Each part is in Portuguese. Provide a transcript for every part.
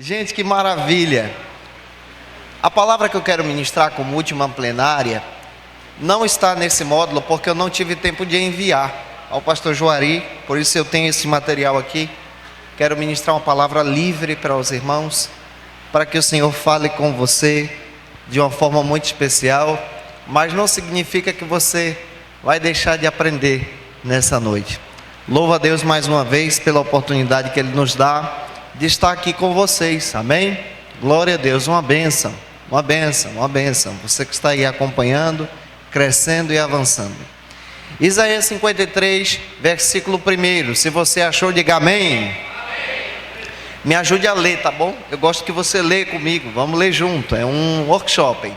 Gente, que maravilha! A palavra que eu quero ministrar como última plenária não está nesse módulo porque eu não tive tempo de enviar ao pastor Juari, por isso eu tenho esse material aqui. Quero ministrar uma palavra livre para os irmãos, para que o Senhor fale com você de uma forma muito especial, mas não significa que você vai deixar de aprender nessa noite. Louvo a Deus mais uma vez pela oportunidade que Ele nos dá de estar aqui com vocês, amém? Glória a Deus, uma bênção, uma bênção, uma bênção. Você que está aí acompanhando, crescendo e avançando. Isaías 53, versículo 1. Se você achou, diga amém. Me ajude a ler, tá bom? Eu gosto que você lê comigo, vamos ler junto, é um workshop.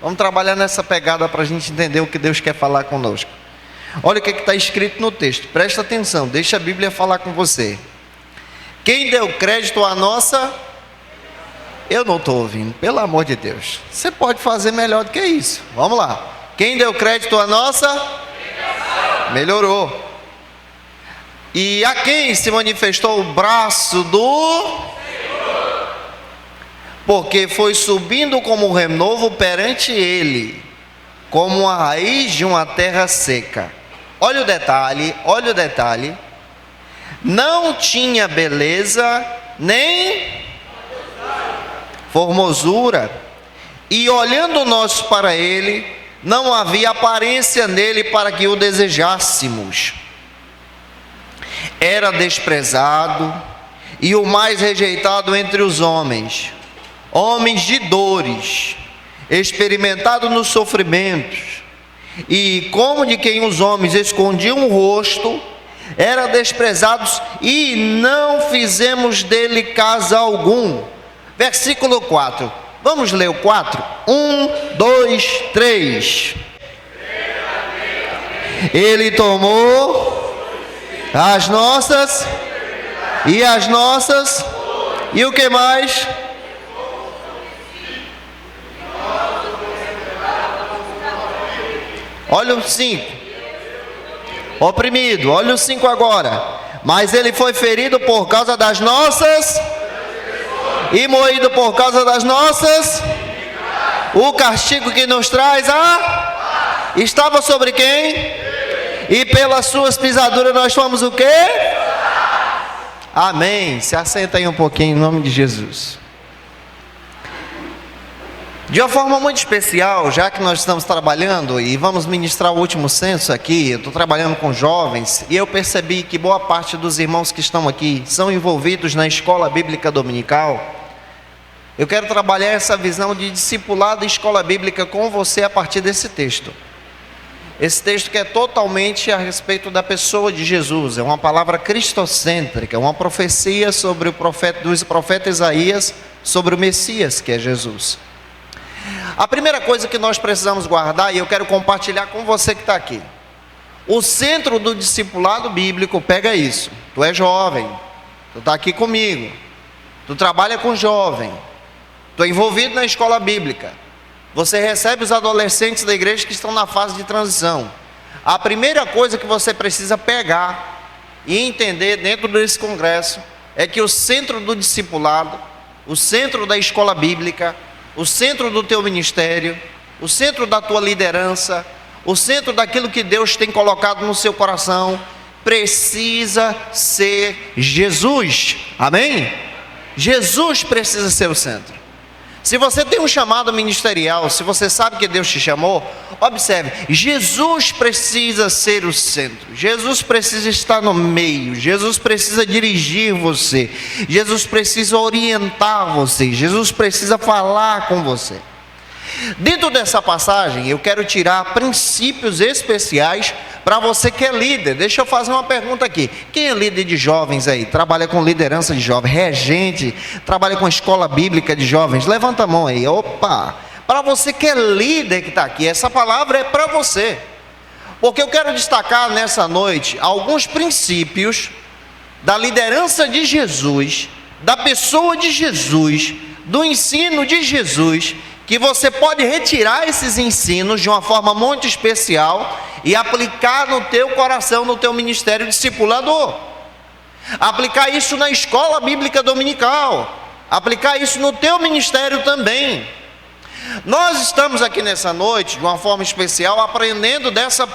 Vamos trabalhar nessa pegada para a gente entender o que Deus quer falar conosco. Olha o que está escrito no texto, presta atenção, deixa a Bíblia falar com você. Quem deu crédito à nossa... Eu não estou ouvindo, pelo amor de Deus. Você pode fazer melhor do que isso. Vamos lá. Quem deu crédito à nossa... Melhorou. E a quem se manifestou o braço do... Senhor? Porque foi subindo como renovo perante ele, como a raiz de uma terra seca. Olha o detalhe, olha o detalhe. Não tinha beleza, nem formosura, e olhando nós para ele, não havia aparência nele para que o desejássemos. Era desprezado e o mais rejeitado entre os homens, homens de dores, experimentado nos sofrimentos, e como de quem os homens escondiam o rosto, era desprezado e não fizemos dele caso algum. Versículo 4. Vamos ler o 4? 1, 2, 3. Ele tomou as nossas e as nossas. E o que mais? Olha o 5. Oprimido, olha o 5 agora. Mas ele foi ferido por causa das nossas e moído por causa das nossas. O castigo que nos traz a... Estava sobre quem? E pelas suas pisaduras nós fomos o quê? Amém. Se assenta aí um pouquinho em nome de Jesus. De uma forma muito especial, já que nós estamos trabalhando e vamos ministrar o último censo aqui, eu estou trabalhando com jovens e eu percebi que boa parte dos irmãos que estão aqui são envolvidos na escola bíblica dominical. Eu quero trabalhar essa visão de discipulado e escola bíblica com você a partir desse texto. Esse texto que é totalmente a respeito da pessoa de Jesus, é uma palavra cristocêntrica, uma profecia sobre o profeta, do profeta Isaías sobre o Messias, que é Jesus. A primeira coisa que nós precisamos guardar, e eu quero compartilhar com você que está aqui, o centro do discipulado bíblico, pega isso, tu é jovem, tu está aqui comigo, tu trabalha com jovem, tu é envolvido na escola bíblica, você recebe os adolescentes da igreja que estão na fase de transição. A primeira coisa que você precisa pegar e entender dentro desse congresso é que o centro do discipulado, o centro da escola bíblica, o centro do teu ministério, o centro da tua liderança, o centro daquilo que Deus tem colocado no seu coração, precisa ser Jesus, amém? Jesus precisa ser o centro. Se você tem um chamado ministerial, se você sabe que Deus te chamou, observe, Jesus precisa ser o centro, Jesus precisa estar no meio, Jesus precisa dirigir você, Jesus precisa orientar você, Jesus precisa falar com você. Dentro dessa passagem, eu quero tirar princípios especiais para você que é líder. Deixa eu fazer uma pergunta aqui. Quem é líder de jovens aí? Trabalha com liderança de jovens, regente, trabalha com escola bíblica de jovens? Levanta a mão aí. Opa! Para você que é líder que está aqui, essa palavra é para você. Porque eu quero destacar nessa noite alguns princípios da liderança de Jesus, da pessoa de Jesus, do ensino de Jesus, que você pode retirar esses ensinos de uma forma muito especial e aplicar no teu coração, no teu ministério discipulador. Aplicar isso na escola bíblica dominical. aplicar isso no teu ministério também. Nós estamos aqui nessa noite, de uma forma especial, aprendendo dessa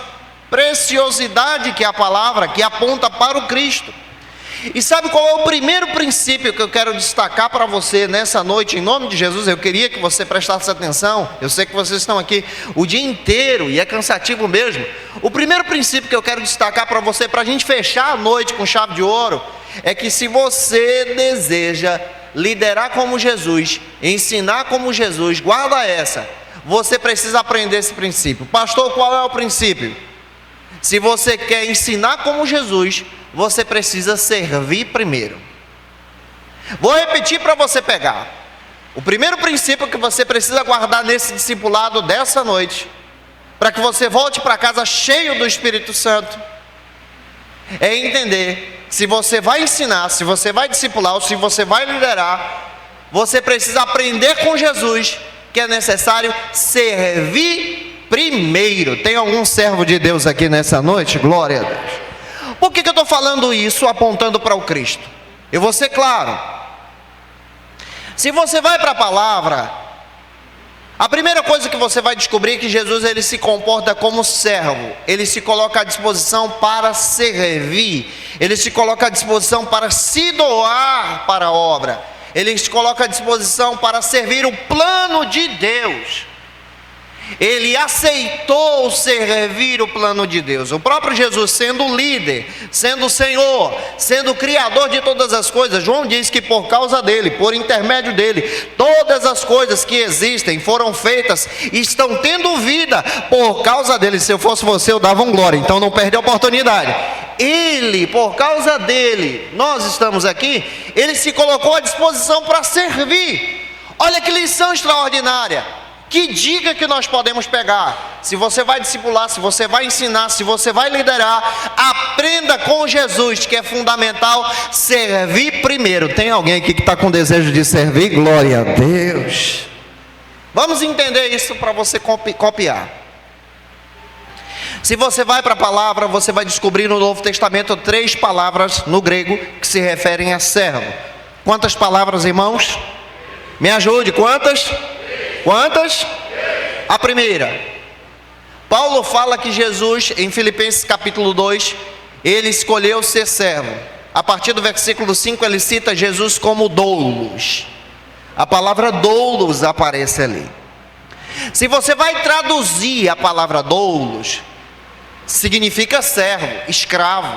preciosidade que é a palavra, que aponta para o Cristo. E sabe qual é o primeiro princípio que eu quero destacar para você nessa noite, em nome de Jesus? Eu queria que você prestasse atenção. Eu sei que vocês estão aqui o dia inteiro e é cansativo mesmo. O primeiro princípio que eu quero destacar para você, para a gente fechar a noite com chave de ouro, é que se você deseja liderar como Jesus, ensinar como Jesus, guarda essa, você precisa aprender esse princípio. Pastor, qual é o princípio? Se você quer ensinar como Jesus, você precisa servir primeiro. Vou repetir para você pegar. O primeiro princípio que você precisa guardar nesse discipulado dessa noite, para que você volte para casa cheio do Espírito Santo, é entender, se você vai ensinar, se você vai discipular, ou se você vai liderar, você precisa aprender com Jesus que é necessário servir primeiro. Tem algum servo de Deus aqui nessa noite? Glória a Deus. Por que eu estou falando isso apontando para o Cristo? Eu vou ser claro. Se você vai para a palavra, a primeira coisa que você vai descobrir é que Jesus ele se comporta como servo. Ele se coloca à disposição para servir. Ele se coloca à disposição para se doar para a obra. Ele se coloca à disposição para servir o plano de Deus. Ele aceitou servir o plano de Deus. O próprio Jesus, sendo líder, sendo Senhor, sendo Criador de todas as coisas, João diz que por causa dele, por intermédio dele, todas as coisas que existem foram feitas e estão tendo vida por causa dele. Se eu fosse você, eu dava um glória, então não perde a oportunidade. Ele, por causa dele, nós estamos aqui, ele se colocou à disposição para servir. Olha que lição extraordinária. Que dica que nós podemos pegar? Se você vai discipular, se você vai ensinar, se você vai liderar, aprenda com Jesus, que é fundamental servir primeiro. Tem alguém aqui que está com desejo de servir? Glória a Deus. Vamos entender isso para você copiar. Se você vai para a palavra, você vai descobrir no Novo Testamento 3 palavras no grego que se referem a servo. Quantas palavras, irmãos? Me ajude, quantas? Quantas? A primeira, Paulo fala que Jesus, em Filipenses capítulo 2, ele escolheu ser servo. A partir do versículo 5 ele cita Jesus como doulos. A palavra doulos aparece ali. Se você vai traduzir a palavra doulos, significa servo, escravo.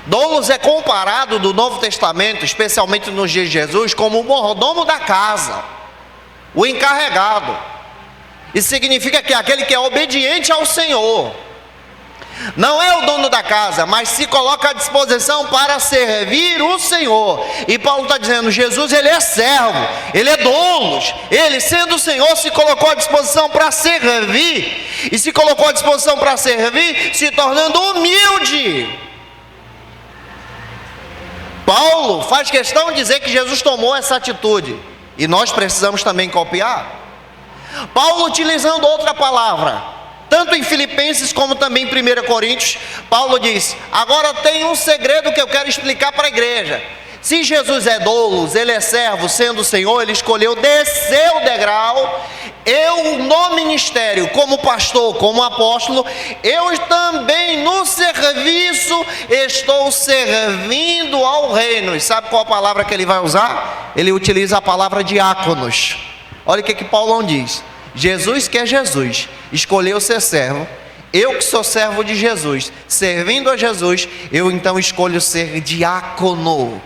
Doulos é comparado do Novo Testamento, especialmente nos dias de Jesus, como o mordomo da casa, o encarregado. Isso significa que é aquele que é obediente ao Senhor. Não é o dono da casa, mas se coloca à disposição para servir o Senhor. E Paulo está dizendo, Jesus ele é servo, ele é doulos. Ele sendo o Senhor se colocou à disposição para servir. E se colocou à disposição para servir, se tornando humilde. Paulo faz questão de dizer que Jesus tomou essa atitude. E nós precisamos também copiar. Paulo utilizando outra palavra, tanto em Filipenses como também em 1 Coríntios, Paulo diz, agora tem um segredo que eu quero explicar para a igreja. Se Jesus é doulos, ele é servo, sendo o Senhor, ele escolheu descer o degrau. Eu no ministério, como pastor, como apóstolo, eu também no serviço estou servindo ao reino. E sabe qual a palavra que ele vai usar? Ele utiliza a palavra diáconos. Olha o que Paulo diz. Jesus que é Jesus, escolheu ser servo. Eu que sou servo de Jesus, servindo a Jesus, eu então escolho ser diácono.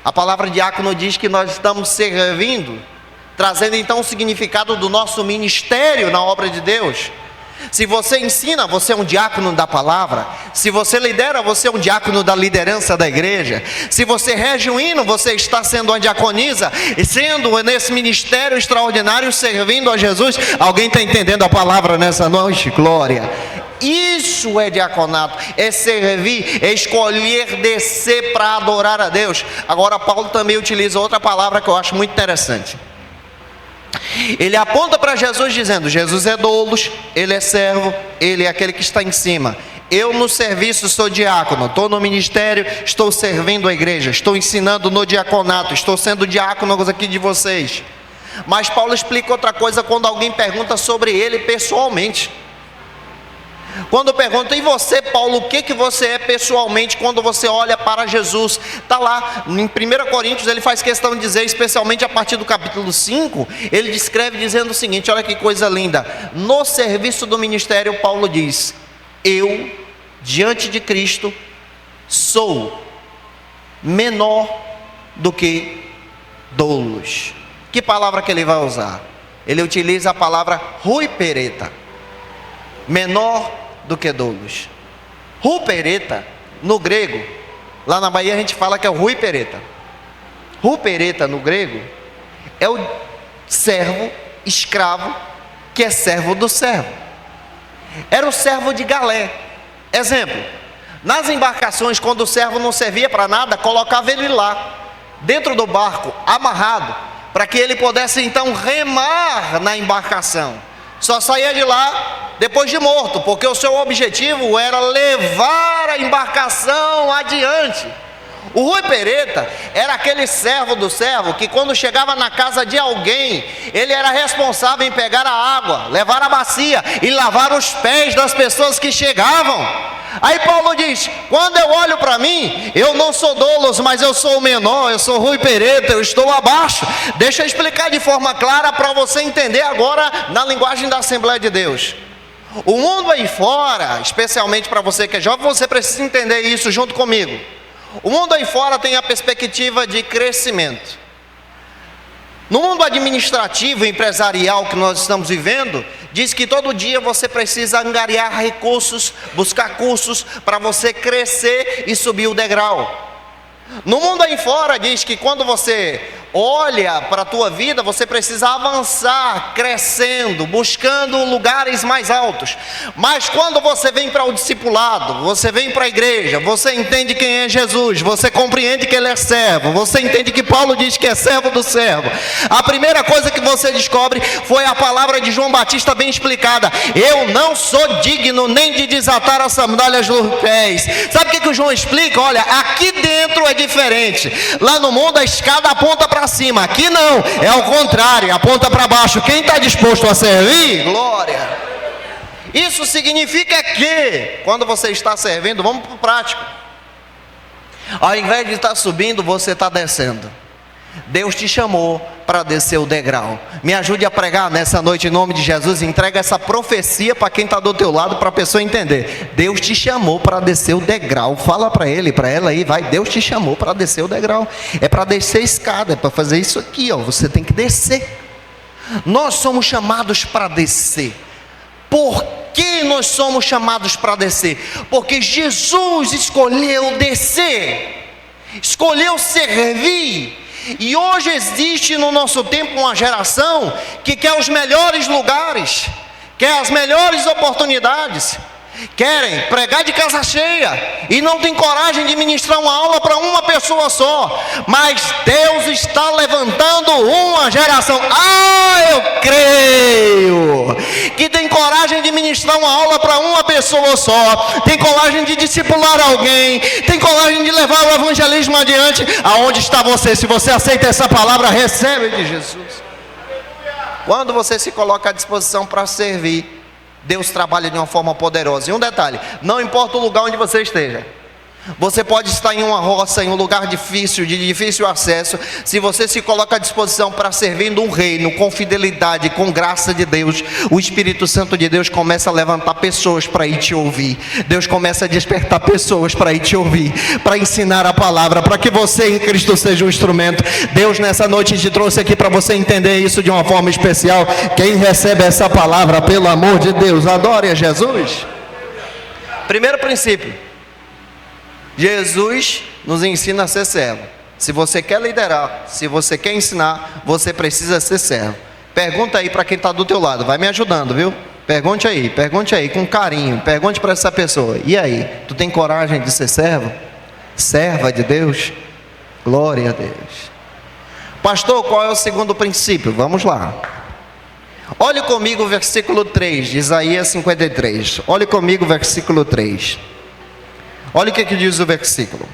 A palavra diácono diz que nós estamos servindo, trazendo então o significado do nosso ministério na obra de Deus. Se você ensina, você é um diácono da palavra. Se você lidera, você é um diácono da liderança da igreja. Se você rege um hino, você está sendo uma diaconisa, e sendo nesse ministério extraordinário, servindo a Jesus. Alguém está entendendo a palavra nessa noite? Glória! Isso é diaconato, é servir, é escolher descer para adorar a Deus. Agora Paulo também utiliza outra palavra que eu acho muito interessante. Ele aponta para Jesus dizendo: Jesus é doulos, ele é servo, ele é aquele que está em cima. Eu no serviço sou diácono, estou no ministério, estou servindo a igreja, estou ensinando no diaconato, estou sendo diácono aqui de vocês. Mas Paulo explica outra coisa quando alguém pergunta sobre ele pessoalmente. Quando pergunta: e você, Paulo, o que você é pessoalmente quando você olha para Jesus? Está lá, em 1 Coríntios, ele faz questão de dizer, especialmente a partir do capítulo 5, ele descreve dizendo o seguinte, olha que coisa linda. No serviço do ministério, Paulo diz: eu, diante de Cristo, sou menor do que doulos. Que palavra que ele vai usar? Ele utiliza a palavra hupereta, menor do que doulos. Hupereta, no grego, lá na Bahia a gente fala que é o hupereta. Hupereta no grego é o servo, escravo, que é servo do servo. Era o servo de galé. Exemplo, nas embarcações, quando o servo não servia para nada, colocava ele lá, dentro do barco, amarrado, para que ele pudesse então remar na embarcação. Só saía de lá depois de morto, porque o seu objetivo era levar a embarcação adiante. O hupereta era aquele servo do servo que quando chegava na casa de alguém, ele era responsável em pegar a água, levar a bacia e lavar os pés das pessoas que chegavam. Aí Paulo diz: quando eu olho para mim, eu não sou doulos, mas eu sou o menor, eu sou hupereta, eu estou abaixo. Deixa eu explicar de forma clara para você entender agora na linguagem da Assembleia de Deus. O mundo aí fora, especialmente para você que é jovem, você precisa entender isso junto comigo. O mundo aí fora tem a perspectiva de crescimento. No mundo administrativo e empresarial que nós estamos vivendo, diz que todo dia você precisa angariar recursos, buscar cursos para você crescer e subir o degrau. No mundo aí fora diz que quando você olha para a tua vida, você precisa avançar, crescendo, buscando lugares mais altos. Mas quando você vem para o discipulado, você vem para a igreja, você entende quem é Jesus, você compreende que ele é servo, você entende que Paulo diz que é servo do servo. A primeira coisa que você descobre foi a palavra de João Batista bem explicada: eu não sou digno nem de desatar as sandálias dos pés. Sabe o que o João explica? Olha, aqui dentro é diferente. Lá no mundo a escada aponta para cima, aqui não, é ao contrário, aponta para baixo. Quem está disposto a servir? Glória. Isso significa que quando você está servindo, vamos para o prático, ao invés de estar subindo, você está descendo. Deus te chamou para descer o degrau. Me ajude a pregar nessa noite em nome de Jesus. Entrega essa profecia para quem está do teu lado, para a pessoa entender. Deus te chamou para descer o degrau. Fala para ele, para ela aí, vai. Deus te chamou para descer o degrau. É para descer a escada, é para fazer isso aqui, ó. Você tem que descer. Nós somos chamados para descer. Por que nós somos chamados para descer? Porque Jesus escolheu descer, escolheu servir. E hoje existe no nosso tempo uma geração que quer os melhores lugares, quer as melhores oportunidades, querem pregar de casa cheia e não tem coragem de ministrar uma aula para uma pessoa só. Mas Deus está levantando uma geração, eu creio, que tem coragem de ministrar uma aula para uma pessoa só, tem coragem de discipular alguém, tem coragem de levar o evangelismo adiante. Aonde está você? Se você aceita essa palavra, recebe de Jesus. Quando você se coloca à disposição para servir, Deus trabalha de uma forma poderosa. E um detalhe: não importa o lugar onde você esteja, você pode estar em uma roça, em um lugar difícil, de difícil acesso. Se você se coloca à disposição para servir um reino com fidelidade, com graça de Deus, o Espírito Santo de Deus começa a levantar pessoas para ir te ouvir. Deus começa a despertar pessoas para ir te ouvir, para ensinar a palavra, para que você em Cristo seja um instrumento. Deus nessa noite te trouxe aqui para você entender isso de uma forma especial. Quem recebe essa palavra, pelo amor de Deus, adore a Jesus. Primeiro princípio: Jesus nos ensina a ser servo. Se você quer liderar, se você quer ensinar, você precisa ser servo. Pergunta aí para quem está do teu lado, vai me ajudando, viu? Pergunte aí com carinho, pergunte para essa pessoa: e aí, tu tem coragem de ser servo? Serva de Deus? Glória a Deus. Pastor, qual é o segundo princípio? Vamos lá. Olhe comigo o versículo 3 de Isaías 53. Olhe comigo o versículo 3. Olha o que diz o versículo.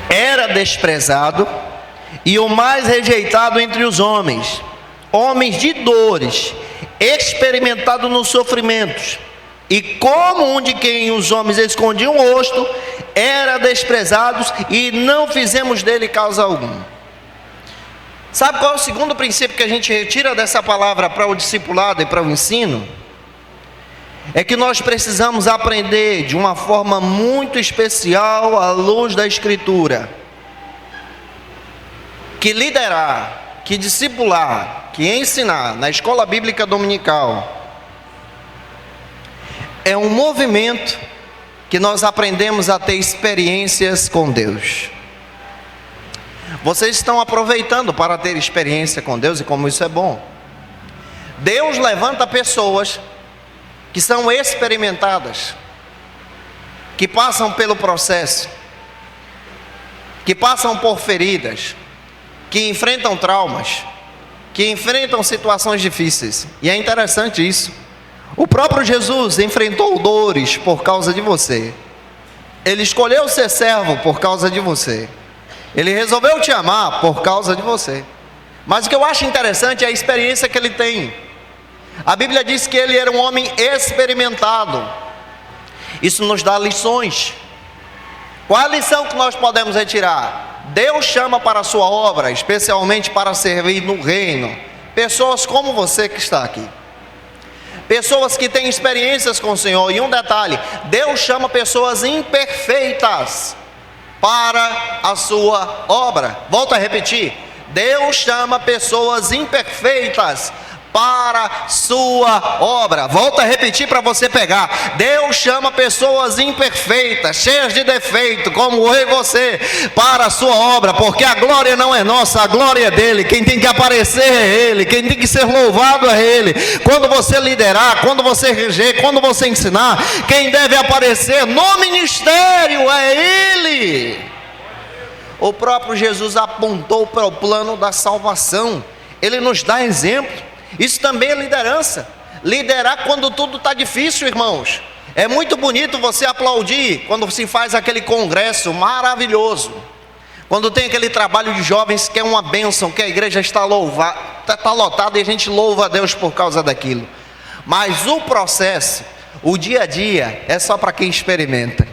Era desprezado e o mais rejeitado entre os homens, homens de dores, experimentado nos sofrimentos, e como um de quem os homens escondiam o rosto, era desprezado e não fizemos dele causa alguma. Sabe qual é o segundo princípio que a gente retira dessa palavra para o discipulado e para o ensino? É que nós precisamos aprender de uma forma muito especial, à luz da Escritura, que liderar, que discipular, que ensinar na escola bíblica dominical é um movimento que nós aprendemos a ter experiências com Deus. Vocês estão aproveitando para ter experiência com Deus, e como isso é bom. Deus levanta pessoas que são experimentadas, que passam pelo processo, que passam por feridas, que enfrentam traumas, que enfrentam situações difíceis. E é interessante isso. O próprio Jesus enfrentou dores por causa de você. Ele escolheu ser servo por causa de você. Ele resolveu te amar por causa de você. Mas o que eu acho interessante é a experiência que ele tem. A Bíblia diz que ele era um homem experimentado. Isso nos dá lições. Qual a lição que nós podemos retirar? Deus chama para a sua obra, especialmente para servir no reino, pessoas como você que está aqui. Pessoas que têm experiências com o Senhor. E um detalhe, Deus chama pessoas imperfeitas para a sua obra. Volto a repetir, Deus chama pessoas imperfeitas para sua obra. Volto a repetir para você pegar. Deus chama pessoas imperfeitas, cheias de defeito, como eu e você, para a sua obra, porque a glória não é nossa, a glória é dele. Quem tem que aparecer é ele, quem tem que ser louvado é ele. Quando você liderar, quando você reger, quando você ensinar, quem deve aparecer no ministério é ele. O próprio Jesus apontou para o plano da salvação. Ele nos dá exemplo. Isso também é liderança. Liderar quando tudo está difícil, irmãos. É muito bonito você aplaudir quando se faz aquele congresso maravilhoso, quando tem aquele trabalho de jovens que é uma bênção, que a igreja está lotada e a gente louva a Deus por causa daquilo. Mas o processo, o dia a dia, é só para quem experimenta.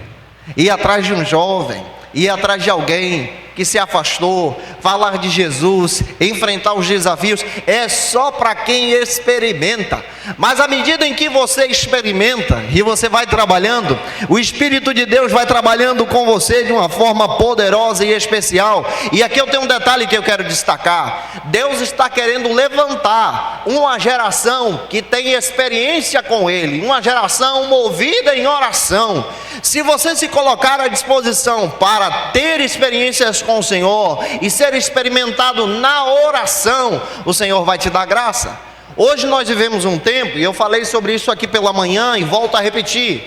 Ir atrás de um jovem, ir atrás de alguém que se afastou, falar de Jesus, enfrentar os desafios, é só para quem experimenta. Mas à medida em que você experimenta e você vai trabalhando, o Espírito de Deus vai trabalhando com você de uma forma poderosa e especial. E aqui eu tenho um detalhe que eu quero destacar. Deus está querendo levantar uma geração que tem experiência com Ele, uma geração movida em oração. Se você se colocar à disposição para ter experiências com o Senhor e ser experimentado na oração, o Senhor vai te dar graça. Hoje nós vivemos um tempo, e eu falei sobre isso aqui pela manhã e volto a repetir,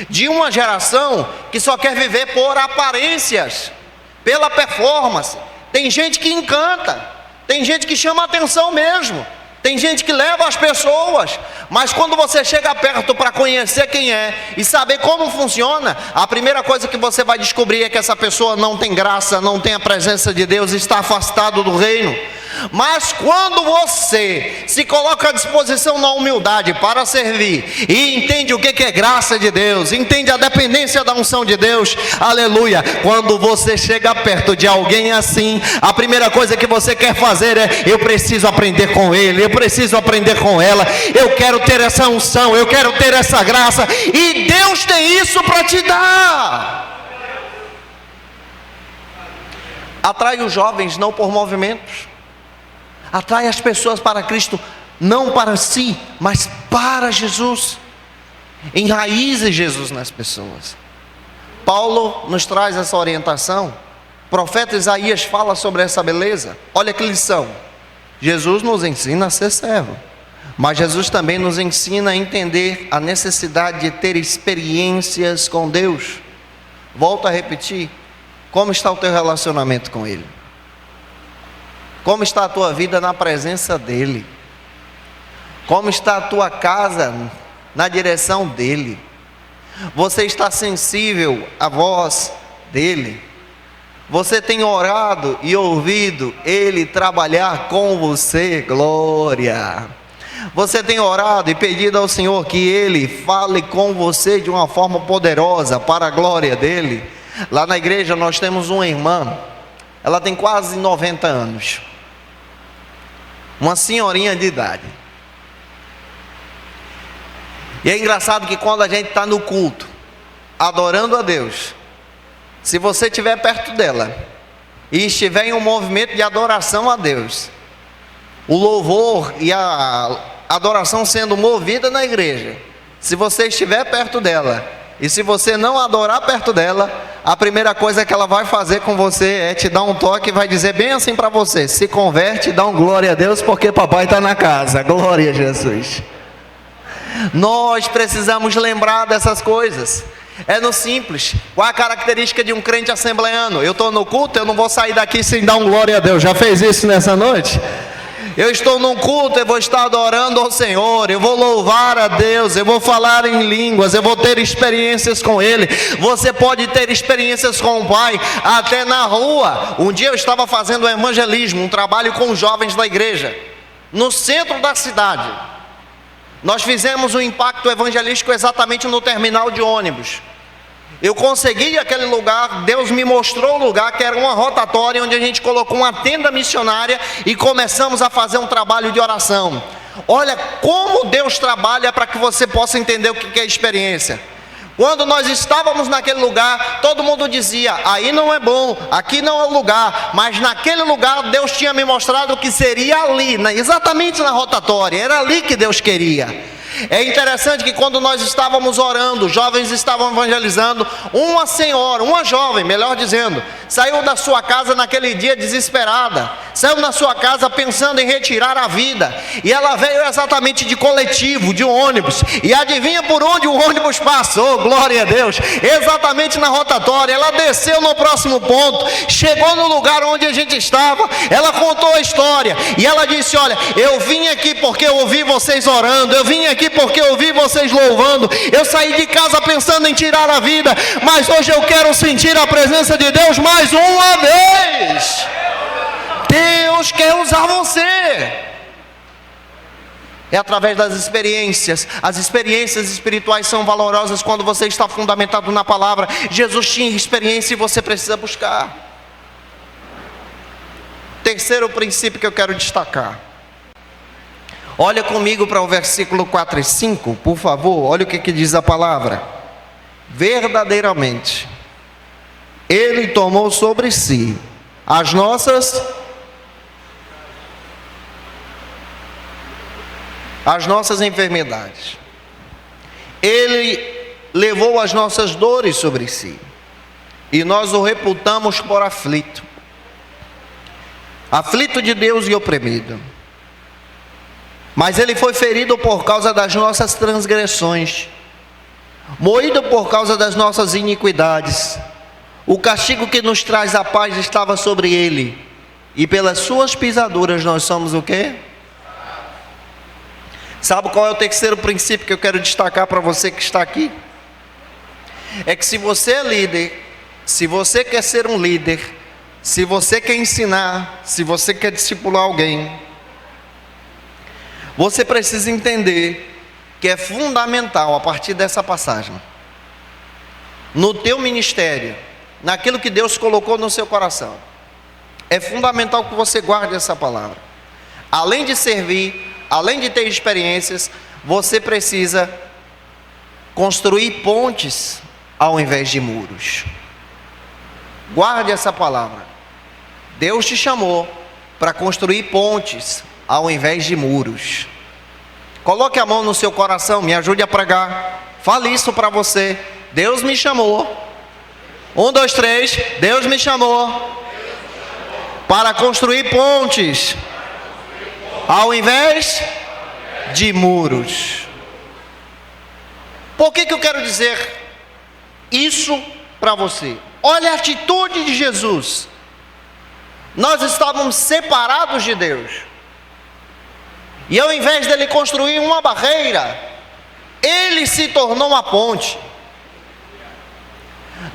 de uma geração que só quer viver por aparências, pela performance. Tem gente que encanta, tem gente que chama atenção mesmo, tem gente que leva as pessoas, mas quando você chega perto para conhecer quem é e saber como funciona, a primeira coisa que você vai descobrir é que essa pessoa não tem graça, não tem a presença de Deus, está afastado do reino. Mas quando você se coloca à disposição na humildade para servir e entende o que é graça de Deus, entende a dependência da unção de Deus, aleluia, quando você chega perto de alguém assim, a primeira coisa que você quer fazer é: eu preciso aprender com ele, eu preciso aprender com ela, eu quero ter essa unção, eu quero ter essa graça, e Deus tem isso para te dar. Atrai os jovens não por movimentos, atrai as pessoas para Cristo, não para si, mas para Jesus. Enraize Jesus nas pessoas. Paulo nos traz essa orientação. O profeta Isaías fala sobre essa beleza. Olha que lição. Jesus nos ensina a ser servo, mas Jesus também nos ensina a entender a necessidade de ter experiências com Deus. Volto a repetir, como está o teu relacionamento com Ele? Como está a tua vida na presença dEle? Como está a tua casa na direção dEle? Você está sensível à voz dEle? Você tem orado e ouvido Ele trabalhar com você? Glória! Você tem orado e pedido ao Senhor que Ele fale com você de uma forma poderosa para a glória dEle? Lá na igreja nós temos uma irmã, ela tem quase 90 anos, uma senhorinha de idade. E é engraçado que quando a gente está no culto, adorando a Deus, se você estiver perto dela e estiver em um movimento de adoração a Deus, o louvor e a adoração sendo movida na igreja, se você estiver perto dela e se você não adorar perto dela, a primeira coisa que ela vai fazer com você é te dar um toque e vai dizer bem assim para você: se converte e dá um glória a Deus, porque papai está na casa. Glória a Jesus. Nós precisamos lembrar dessas coisas. É no simples. Qual a característica de um crente assembleano? Eu estou no culto, eu não vou sair daqui sem dar um glória a Deus. Já fez isso nessa noite? Eu estou num culto, eu vou estar adorando ao Senhor, eu vou louvar a Deus, eu vou falar em línguas, eu vou ter experiências com Ele. Você pode ter experiências com o Pai até na rua. Um dia eu estava fazendo um evangelismo, um trabalho com jovens da igreja, no centro da cidade. Nós fizemos um impacto evangelístico exatamente no terminal de ônibus. Eu consegui aquele lugar, Deus me mostrou o lugar, que era uma rotatória, onde a gente colocou uma tenda missionária e começamos a fazer um trabalho de oração. Olha como Deus trabalha para que você possa entender o que é experiência. Quando nós estávamos naquele lugar, todo mundo dizia: aí não é bom, aqui não é o lugar. Mas naquele lugar Deus tinha me mostrado que seria ali, exatamente na rotatória, era ali que Deus queria. É interessante que quando nós estávamos orando, jovens estavam evangelizando, uma senhora, uma jovem, melhor dizendo, saiu da sua casa naquele dia desesperada, saiu da sua casa pensando em retirar a vida, e ela veio exatamente de coletivo, de ônibus, e adivinha por onde o ônibus passou? Glória a Deus, exatamente na rotatória. Ela desceu no próximo ponto, chegou no lugar onde a gente estava, ela contou a história, e ela disse: olha, eu vim aqui porque eu ouvi vocês orando, eu vim aqui porque eu ouvi vocês louvando, eu saí de casa pensando em tirar a vida, mas hoje eu quero sentir a presença de Deus mais uma vez. Deus quer usar você. É através das experiências. As experiências espirituais são valorosas quando você está fundamentado na palavra. Jesus tinha experiência e você precisa buscar. Terceiro princípio que eu quero destacar. Olha comigo para o versículo 4 e 5, por favor. Olha o que diz a palavra. Verdadeiramente, Ele tomou sobre si as nossas enfermidades. Ele levou as nossas dores sobre si, e nós o reputamos por aflito de Deus e oprimido. Mas Ele foi ferido por causa das nossas transgressões, moído por causa das nossas iniquidades. O castigo que nos traz a paz estava sobre Ele, e pelas suas pisaduras nós somos o quê? Sabe qual é o terceiro princípio que eu quero destacar para você que está aqui? É que se você é líder, se você quer ser um líder, se você quer ensinar, se você quer discipular alguém, você precisa entender que é fundamental, a partir dessa passagem, no teu ministério, naquilo que Deus colocou no seu coração, é fundamental que você guarde essa palavra. Além de servir, além de ter experiências, você precisa construir pontes ao invés de muros. Guarde essa palavra. Deus te chamou para construir pontes ao invés de muros. Coloque a mão no seu coração, me ajude a pregar. Fale isso para você. Deus me chamou. 1, 2, 3. Deus me chamou para construir pontes ao invés de muros. Por que eu quero dizer isso para você? Olha a atitude de Jesus. Nós estávamos separados de Deus. E ao invés dele construir uma barreira, ele se tornou uma ponte.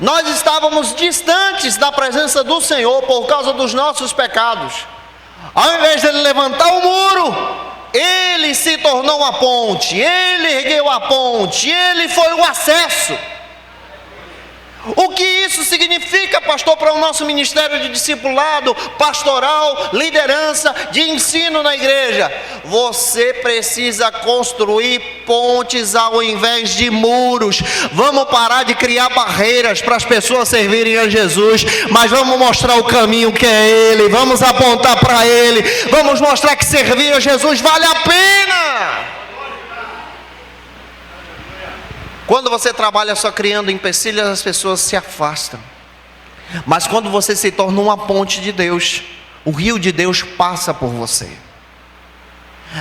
Nós estávamos distantes da presença do Senhor por causa dos nossos pecados. Ao invés dele levantar o muro, ele se tornou uma ponte, ele ergueu a ponte, ele foi o acesso. O que isso significa, pastor, para o nosso ministério de discipulado, pastoral, liderança, de ensino na igreja? Você precisa construir pontes ao invés de muros. Vamos parar de criar barreiras para as pessoas servirem a Jesus, mas vamos mostrar o caminho que é Ele, vamos apontar para Ele, vamos mostrar que servir a Jesus vale a pena. Quando você trabalha só criando empecilhos, as pessoas se afastam. Mas quando você se torna uma ponte de Deus, o rio de Deus passa por você.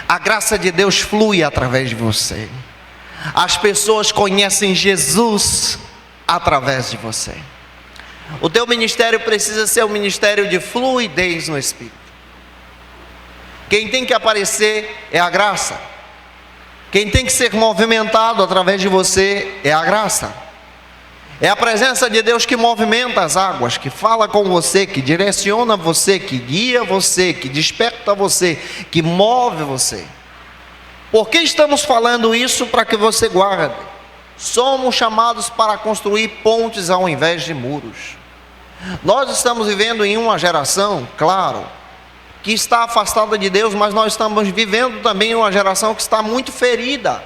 A graça de Deus flui através de você. As pessoas conhecem Jesus através de você. O teu ministério precisa ser um ministério de fluidez no Espírito. Quem tem que aparecer é a graça. Quem tem que ser movimentado através de você é a graça. É a presença de Deus que movimenta as águas, que fala com você, que direciona você, que guia você, que desperta você, que move você. Por que estamos falando isso? Para que você guarde. Somos chamados para construir pontes ao invés de muros. Nós estamos vivendo em uma geração, claro, que está afastada de Deus, mas nós estamos vivendo também uma geração que está muito ferida.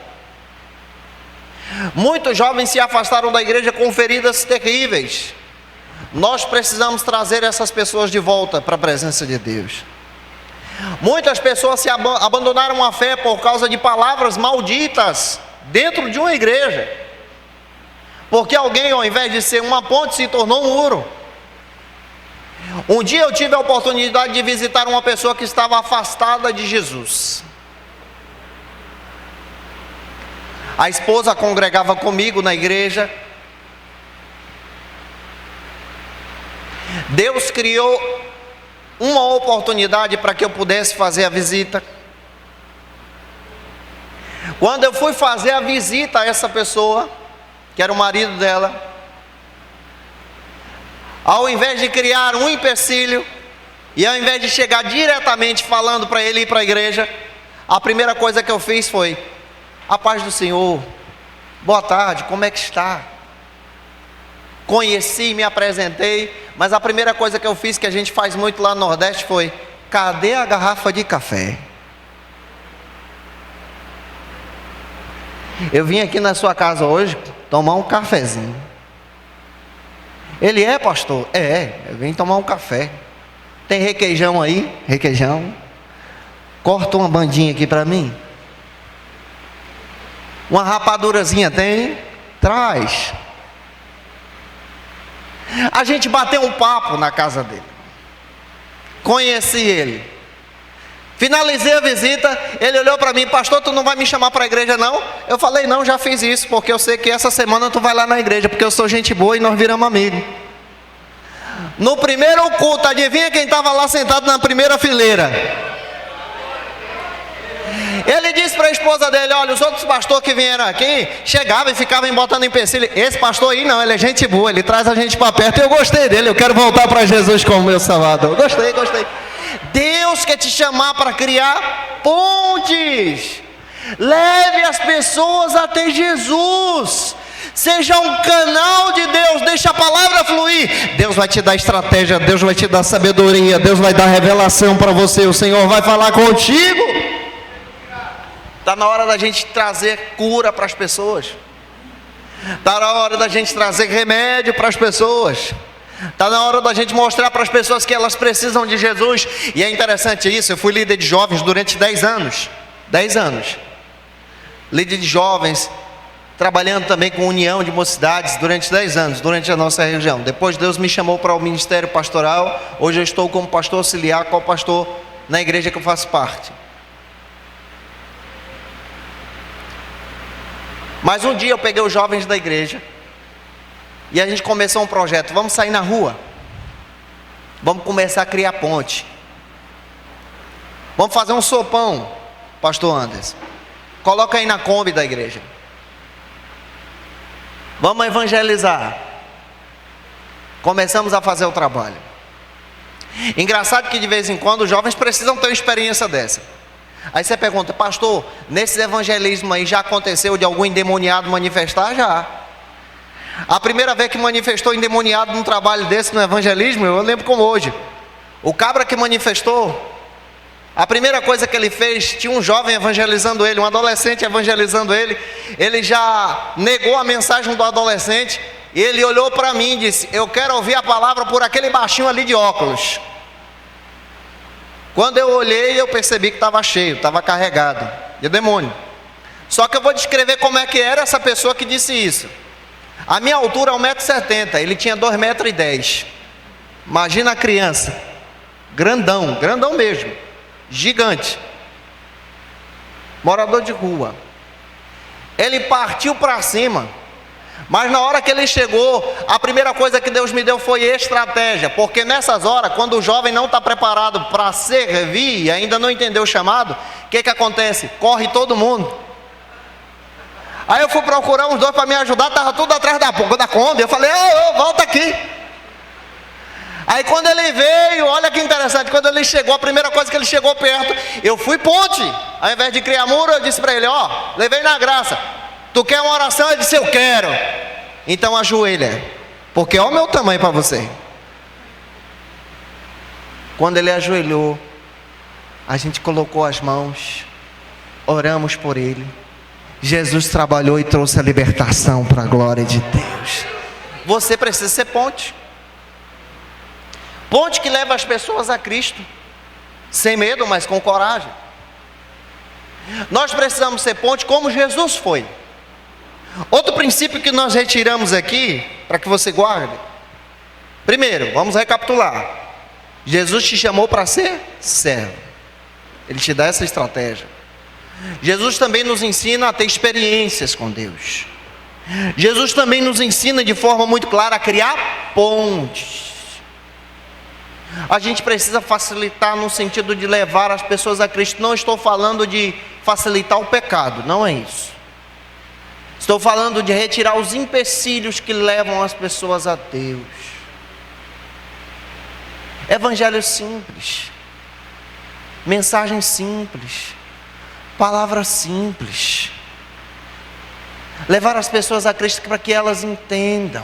Muitos jovens se afastaram da igreja com feridas terríveis. Nós precisamos trazer essas pessoas de volta para a presença de Deus. Muitas pessoas se abandonaram a fé por causa de palavras malditas dentro de uma igreja, porque alguém, ao invés de ser uma ponte, se tornou um muro. Um dia eu tive a oportunidade de visitar uma pessoa que estava afastada de Jesus. A esposa congregava comigo na igreja. Deus criou uma oportunidade para que eu pudesse fazer a visita. Quando eu fui fazer a visita a essa pessoa, que era o marido dela, ao invés de criar um empecilho, e ao invés de chegar diretamente falando para ele ir para a igreja, a primeira coisa que eu fiz foi: a paz do Senhor, boa tarde, como é que está? Conheci, me apresentei, mas a primeira coisa que eu fiz, que a gente faz muito lá no Nordeste, foi: cadê a garrafa de café? Eu vim aqui na sua casa hoje tomar um cafezinho. Ele é, pastor? Eu vim tomar um café. Tem requeijão aí? Requeijão. Corta uma bandinha aqui para mim. Uma rapadurazinha tem? Traz. A gente bateu um papo na casa dele. Conheci ele. Finalizei a visita, ele olhou para mim: pastor, tu não vai me chamar para a igreja não? Eu falei: não, já fiz isso, porque eu sei que essa semana tu vai lá na igreja, porque eu sou gente boa e nós viramos amigos. No primeiro culto, adivinha quem estava lá sentado na primeira fileira? Ele disse para a esposa dele: olha, os outros pastores que vieram aqui chegavam e ficavam botando empecilho. Esse pastor aí não, ele é gente boa, ele traz a gente para perto. Eu gostei dele, eu quero voltar para Jesus como meu salvador. Gostei. Deus quer te chamar para criar pontes. Leve as pessoas até Jesus. Seja um canal de Deus, deixa a palavra fluir. Deus vai te dar estratégia, Deus vai te dar sabedoria, Deus vai dar revelação para você. O Senhor vai falar contigo. Está na hora da gente trazer cura para as pessoas. Está na hora da gente trazer remédio para as pessoas. Está na hora da gente mostrar para as pessoas que elas precisam de Jesus. E é interessante isso, eu fui líder de jovens durante 10 anos. 10 anos. Líder de jovens, trabalhando também com união de mocidades durante 10 anos, durante a nossa região. Depois Deus me chamou para o ministério pastoral. Hoje eu estou como pastor auxiliar, co-pastor na igreja que eu faço parte. Mas um dia eu peguei os jovens da igreja e a gente começou um projeto: vamos sair na rua. Vamos começar a criar ponte. Vamos fazer um sopão, pastor Anderson. Coloca aí na Kombi da igreja. Vamos evangelizar. Começamos a fazer o trabalho. Engraçado que de vez em quando os jovens precisam ter uma experiência dessa. Aí você pergunta, pastor, nesses evangelismos aí já aconteceu de algum endemoniado manifestar? Já. A primeira vez que manifestou endemoniado num trabalho desse no evangelismo, eu lembro como hoje. O cabra que manifestou, a primeira coisa que ele fez, tinha um jovem evangelizando ele, um adolescente evangelizando ele. Ele já negou a mensagem do adolescente. E ele olhou para mim e disse, eu quero ouvir a palavra por aquele baixinho ali de óculos. Quando eu olhei, eu percebi que estava cheio, estava carregado de demônio. Só que eu vou descrever como é que era essa pessoa que disse isso. A minha altura é 1,70 m, ele tinha 2,10 m. Imagina a criança, grandão, grandão mesmo, gigante, morador de rua. Ele partiu para cima, mas na hora que ele chegou, a primeira coisa que Deus me deu foi estratégia, porque nessas horas, quando o jovem não está preparado para servir e ainda não entendeu o chamado, o que acontece? Corre todo mundo. Aí eu fui procurar uns dois para me ajudar, estava tudo atrás da Kombi. Eu falei, volta aqui. Aí quando ele veio, olha que interessante, quando ele chegou, a primeira coisa que ele chegou perto, eu fui ponte. Ao invés de criar muro, eu disse para ele, levei na graça. Tu quer uma oração? Ele disse, eu quero. Então ajoelha, porque olha o meu tamanho para você. Quando ele ajoelhou, a gente colocou as mãos, oramos por ele. Jesus trabalhou e trouxe a libertação para a glória de Deus. Você precisa ser ponte. Ponte que leva as pessoas a Cristo, sem medo, mas com coragem. Nós precisamos ser ponte como Jesus foi. Outro princípio que nós retiramos aqui, para que você guarde. Primeiro, vamos recapitular. Jesus te chamou para ser servo. Ele te dá essa estratégia. Jesus também nos ensina a ter experiências com Deus. Jesus também nos ensina de forma muito clara a criar pontes. A gente precisa facilitar no sentido de levar as pessoas a Cristo. Não estou falando de facilitar o pecado, não é isso. Estou falando de retirar os empecilhos que levam as pessoas a Deus. Evangelho simples, mensagem simples, palavra simples. Levar as pessoas a Cristo para que elas entendam.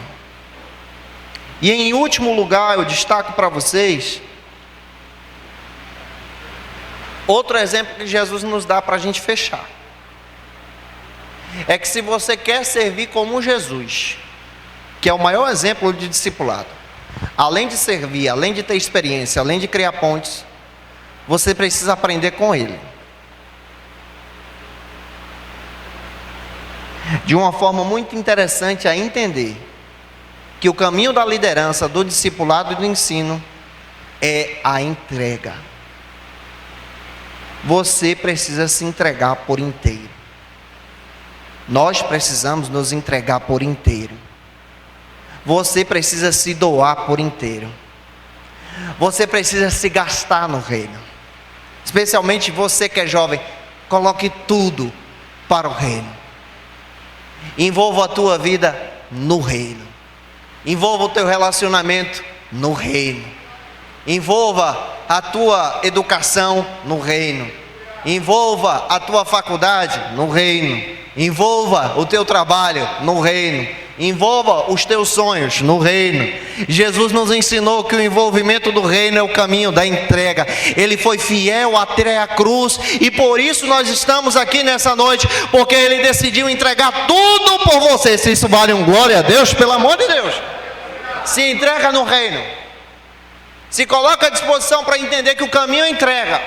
E em último lugar, eu destaco para vocês outro exemplo que Jesus nos dá para a gente fechar. É que se você quer servir como Jesus, que é o maior exemplo de discipulado, além de servir, além de ter experiência, além de criar pontes, você precisa aprender com ele. De uma forma muito interessante a entender que o caminho da liderança, do discipulado e do ensino é a entrega. Você precisa se entregar por inteiro. Nós precisamos nos entregar por inteiro. Você precisa se doar por inteiro. Você precisa se gastar no reino. Especialmente você que é jovem, coloque tudo para o reino. Envolva a tua vida no reino. Envolva o teu relacionamento no reino. Envolva a tua educação no reino. Envolva a tua faculdade no reino. Envolva o teu trabalho no reino. Envolva os teus sonhos no reino. Jesus nos ensinou que o envolvimento do reino é o caminho da entrega. Ele foi fiel até a cruz e por isso nós estamos aqui nessa noite, porque ele decidiu entregar tudo por você. Se isso vale um glória a Deus, pelo amor de Deus, se entrega no reino. Se coloca à disposição para entender que o caminho é entrega.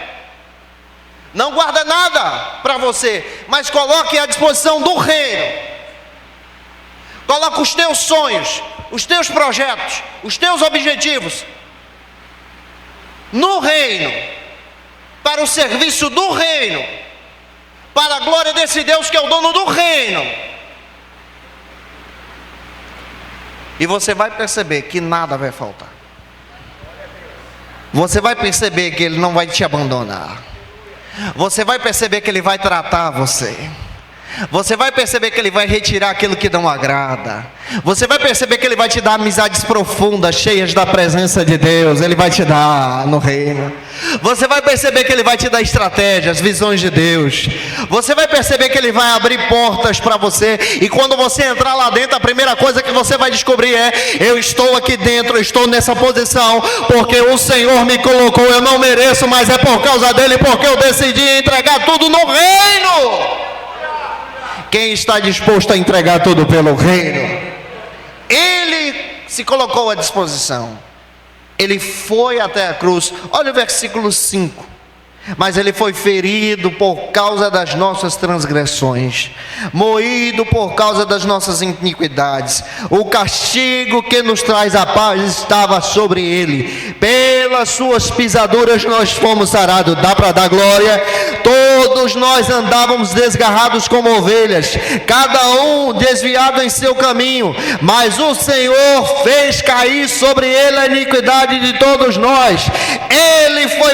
Não guarda nada para você, mas coloque à disposição do reino. Coloca os teus sonhos, os teus projetos, os teus objetivos no reino, para o serviço do reino, para a glória desse Deus que é o dono do reino. E você vai perceber que nada vai faltar. você vai perceber que Ele não vai te abandonar. Você vai perceber que Ele vai tratar você. Você vai perceber que Ele vai retirar aquilo que não agrada. Você vai perceber que Ele vai te dar amizades profundas, cheias da presença de Deus. Ele vai te dar no reino. Você vai perceber que Ele vai te dar estratégias, visões de Deus. Você vai perceber que Ele vai abrir portas para você. E quando você entrar lá dentro, a primeira coisa que você vai descobrir é: eu estou aqui dentro, eu estou nessa posição porque o Senhor me colocou. Eu não mereço, mas é por causa dEle, porque eu decidi entregar tudo no reino. Quem está disposto a entregar tudo pelo reino? Ele se colocou à disposição. Ele foi até a cruz. Olha o versículo 5. Mas Ele foi ferido por causa das nossas transgressões, moído por causa das nossas iniquidades. O castigo que nos traz a paz estava sobre Ele. Pelas suas pisaduras nós fomos sarados. Dá para dar glória? Todos nós andávamos desgarrados como ovelhas, cada um desviado em seu caminho, mas o Senhor fez cair sobre Ele a iniquidade de todos nós. Ele foi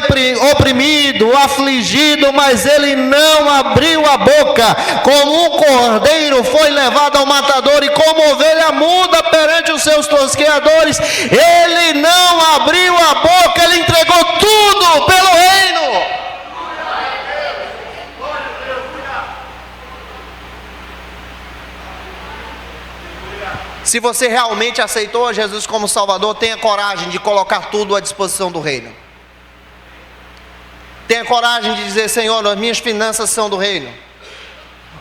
oprimido, afligido, mas Ele não abriu a boca. Como um cordeiro foi levado ao matador, e como ovelha muda perante os seus tosqueadores, Ele não abriu a boca. Ele entregou tudo pelo reino. Se você realmente aceitou a Jesus como Salvador, tenha coragem de colocar tudo à disposição do reino. Tenha coragem de dizer: Senhor, as minhas finanças são do reino,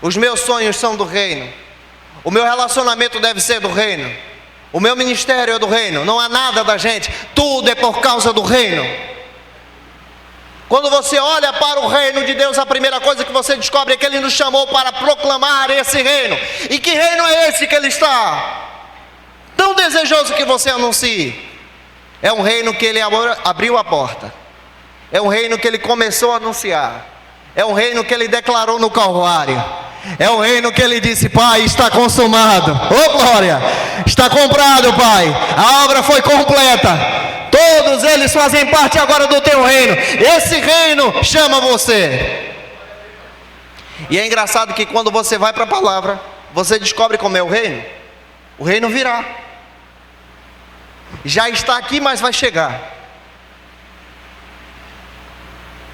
os meus sonhos são do reino, o meu relacionamento deve ser do reino, o meu ministério é do reino, não há nada da gente, tudo é por causa do reino. Quando você olha para o reino de Deus, a primeira coisa que você descobre é que Ele nos chamou para proclamar esse reino. E que reino é esse que Ele está tão desejoso que você anuncie? É um reino que Ele abriu a porta. É um reino que Ele começou a anunciar. É um reino que Ele declarou no Calvário. É um reino que Ele disse: Pai, está consumado. Oh glória! Está comprado, Pai. A obra foi completa. Todos eles fazem parte agora do teu reino. Esse reino chama você. E é engraçado que quando você vai para a palavra, você descobre como é o reino. O reino virá. Já está aqui, mas vai chegar.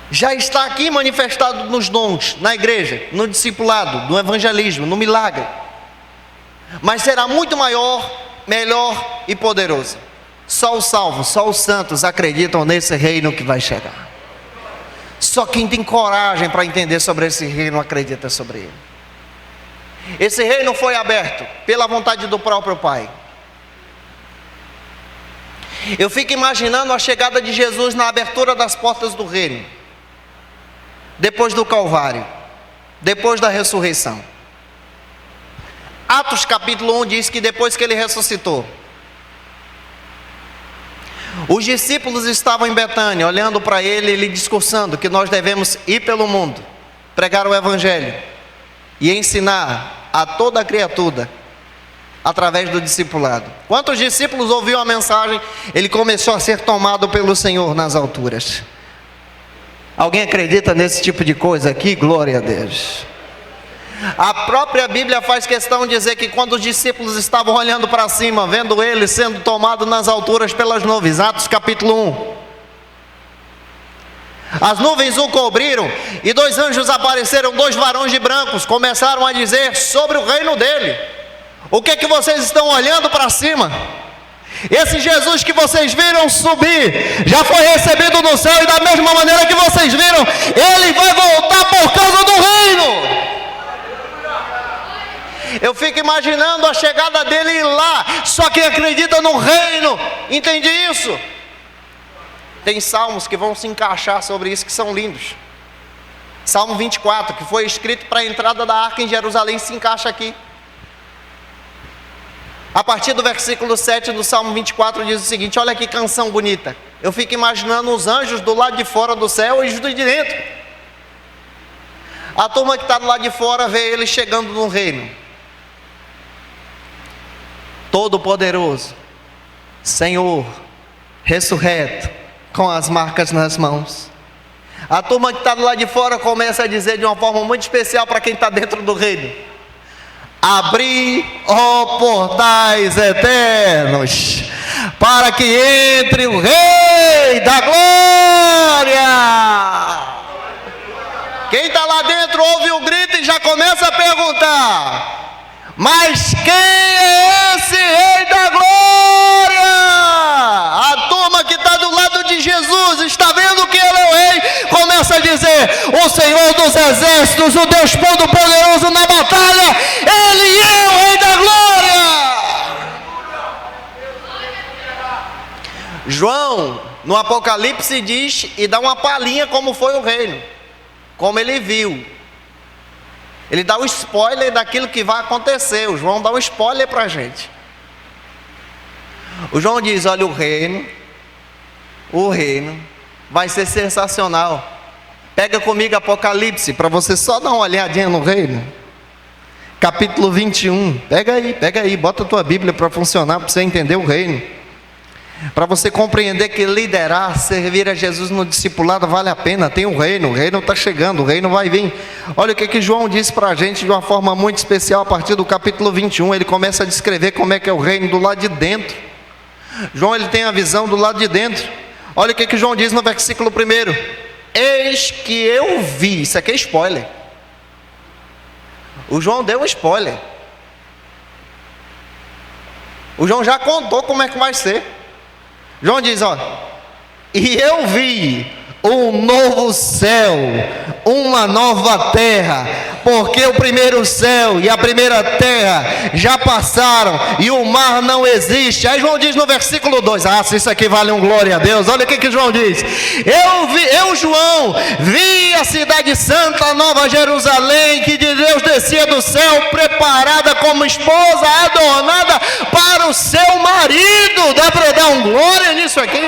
Já está aqui manifestado nos dons, na igreja, no discipulado, no evangelismo, no milagre. Mas será muito maior, melhor e poderoso. Só os salvos, só os santos acreditam nesse reino que vai chegar. Só quem tem coragem para entender sobre esse reino acredita sobre ele. Esse reino foi aberto pela vontade do próprio Pai. Eu fico imaginando a chegada de Jesus na abertura das portas do reino, depois do Calvário, depois da ressurreição. Atos capítulo 1 diz que depois que Ele ressuscitou, os discípulos estavam em Betânia, olhando para Ele discursando que nós devemos ir pelo mundo, pregar o Evangelho e ensinar a toda a criatura através do discipulado. Quando os discípulos ouviram a mensagem, Ele começou a ser tomado pelo Senhor nas alturas. Alguém acredita nesse tipo de coisa aqui? Glória a Deus. A própria Bíblia faz questão de dizer que quando os discípulos estavam olhando para cima, vendo Ele sendo tomado nas alturas pelas nuvens, Atos capítulo 1, as nuvens o cobriram e 2 anjos apareceram, 2 varões de brancos, começaram a dizer sobre o reino dele: o que é que vocês estão olhando para cima? Esse Jesus que vocês viram subir, já foi recebido no céu, e da mesma maneira que vocês viram, Ele vai voltar por causa do reino. Eu fico imaginando a chegada dele lá. Só quem acredita no reino entende isso. Tem salmos que vão se encaixar sobre isso, que são lindos. Salmo 24, que foi escrito para a entrada da arca em Jerusalém, se encaixa aqui. A partir do versículo 7 do Salmo 24 diz o seguinte: olha que canção bonita. Eu fico imaginando os anjos do lado de fora do céu e os de dentro. A turma que está do lado de fora vê ele chegando no reino. Todo-Poderoso, Senhor, ressurreto, com as marcas nas mãos. A turma que está do lado de fora começa a dizer de uma forma muito especial para quem está dentro do reino: abri, ó portais eternos, para que entre o Rei da Glória. Quem está lá dentro ouve o grito e já começa a perguntar: mas quem é esse Rei da Glória? A turma que está do lado de Jesus está vendo que Ele é o Rei, começa a dizer: o Senhor dos Exércitos, o Deus Todo-Poderoso na batalha, Ele é o Rei da Glória. João, no Apocalipse, diz e dá uma palhinha como foi o reino, como ele viu. Ele dá o spoiler daquilo que vai acontecer. O João dá um spoiler para a gente. O João diz: olha, o reino vai ser sensacional. Pega comigo Apocalipse, para você só dar uma olhadinha no reino. Capítulo 21, pega aí, bota a tua Bíblia para funcionar, para você entender o reino. Para você compreender que liderar, servir a Jesus no discipulado vale a pena. Tem o reino está chegando, o reino vai vir. Olha o que João diz para a gente de uma forma muito especial. A partir do capítulo 21, ele começa a descrever como é que é o reino do lado de dentro. João, ele tem a visão do lado de dentro. Olha o que João diz no versículo 1: eis que eu vi. Isso aqui é spoiler. O João deu um spoiler. O João já contou como é que vai ser. João diz: ó, e eu vi um novo céu, uma nova terra, porque o primeiro céu e a primeira terra já passaram e o mar não existe. Aí João diz no versículo 2, se isso aqui vale um glória a Deus, olha o que João diz: eu João, vi a cidade santa, a nova Jerusalém, que de Deus descia do céu, preparada como esposa, adornada para o seu marido. Dá para dar um glória nisso aqui?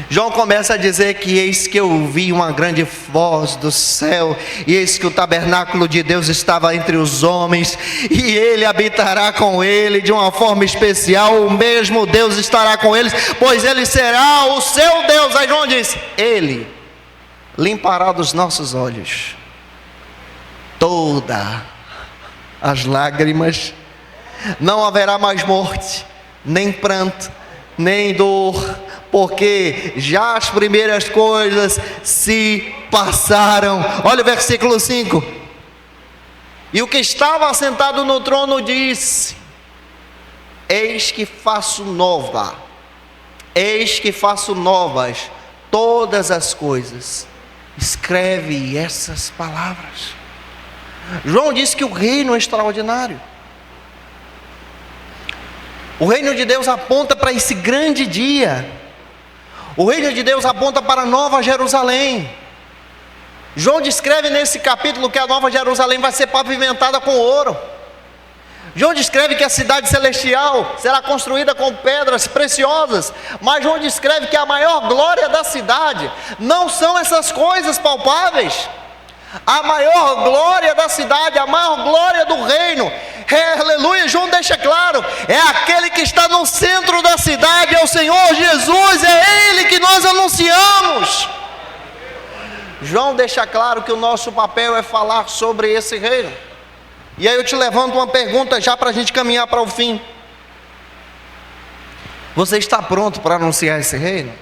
João começa a dizer que eis que eu vi uma grande voz do céu, e eis que o tabernáculo de Deus estava entre os homens, e Ele habitará com ele de uma forma especial. O mesmo Deus estará com eles, pois Ele será o seu Deus. Aí João diz: Ele limpará dos nossos olhos todas as lágrimas, não haverá mais morte, nem pranto, nem dor, porque já as primeiras coisas se passaram. Olha o versículo 5: e o que estava assentado no trono disse: eis que faço novas todas as coisas, escreve essas palavras. João disse que o reino é extraordinário. O reino de Deus aponta para esse grande dia. O reino de Deus aponta para a Nova Jerusalém. João descreve nesse capítulo que a Nova Jerusalém vai ser pavimentada com ouro. João descreve que a cidade celestial será construída com pedras preciosas. Mas João descreve que a maior glória da cidade não são essas coisas palpáveis. A maior glória da cidade, a maior glória do reino, aleluia, João deixa claro, é aquele que está no centro da cidade, é o Senhor Jesus, é Ele que nós anunciamos. João deixa claro que o nosso papel é falar sobre esse reino. E aí eu te levanto uma pergunta já para a gente caminhar para o fim: você está pronto para anunciar esse reino?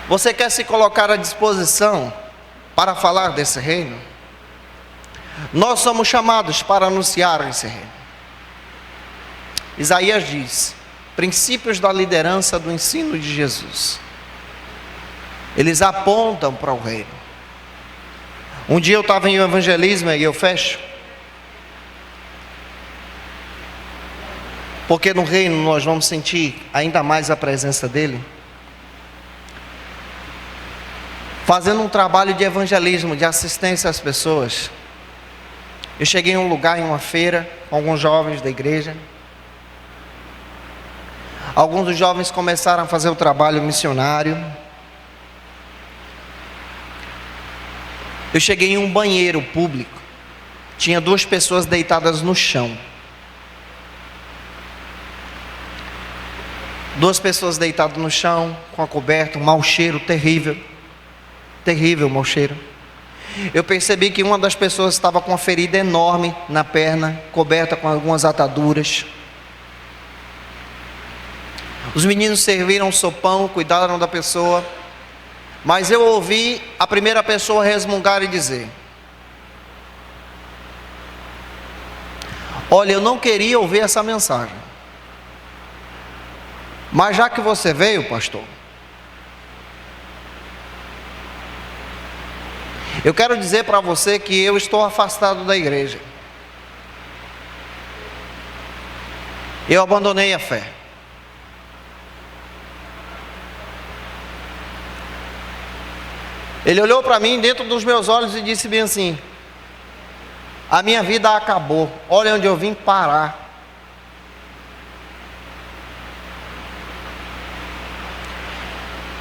Você quer se colocar à disposição para falar desse reino? Nós somos chamados para anunciar esse reino. Isaías diz: princípios da liderança do ensino de Jesus, eles apontam para o reino. Um dia eu estava em evangelismo, e eu fecho, porque no reino nós vamos sentir ainda mais a presença dele. Fazendo um trabalho de evangelismo, de assistência às pessoas, eu cheguei em um lugar, em uma feira, com alguns jovens da igreja. Alguns dos jovens começaram a fazer o trabalho missionário. Eu cheguei em um banheiro público, tinha 2 pessoas deitadas no chão. 2 pessoas deitadas no chão, com a coberta, um mau cheiro terrível. Terrível mau cheiro. Eu percebi que uma das pessoas estava com uma ferida enorme na perna, coberta com algumas ataduras. Os meninos serviram sopão, cuidaram da pessoa. Mas eu ouvi a primeira pessoa resmungar e dizer: olha, eu não queria ouvir essa mensagem, mas já que você veio, pastor, eu quero dizer para você que eu estou afastado da igreja. Eu abandonei a fé. Ele olhou para mim dentro dos meus olhos e disse bem assim: a minha vida acabou, olha onde eu vim parar.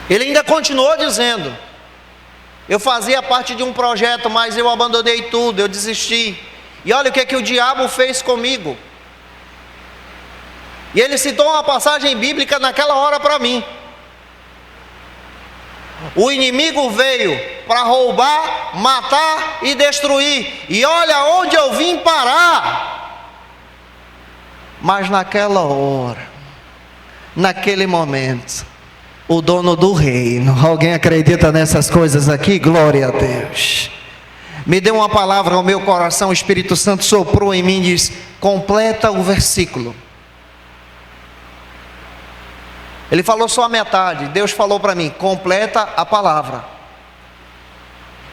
Ele ainda continuou dizendo: eu fazia parte de um projeto, mas eu abandonei tudo, eu desisti. E olha o que o diabo fez comigo. E ele citou uma passagem bíblica naquela hora para mim. O inimigo veio para roubar, matar e destruir. E olha onde eu vim parar. Mas naquela hora, naquele momento, o dono do reino, alguém acredita nessas coisas aqui? Glória a Deus. Me deu uma palavra ao meu coração, o Espírito Santo soprou em mim e diz: completa o versículo. Ele falou só a metade. Deus falou para mim: completa a palavra.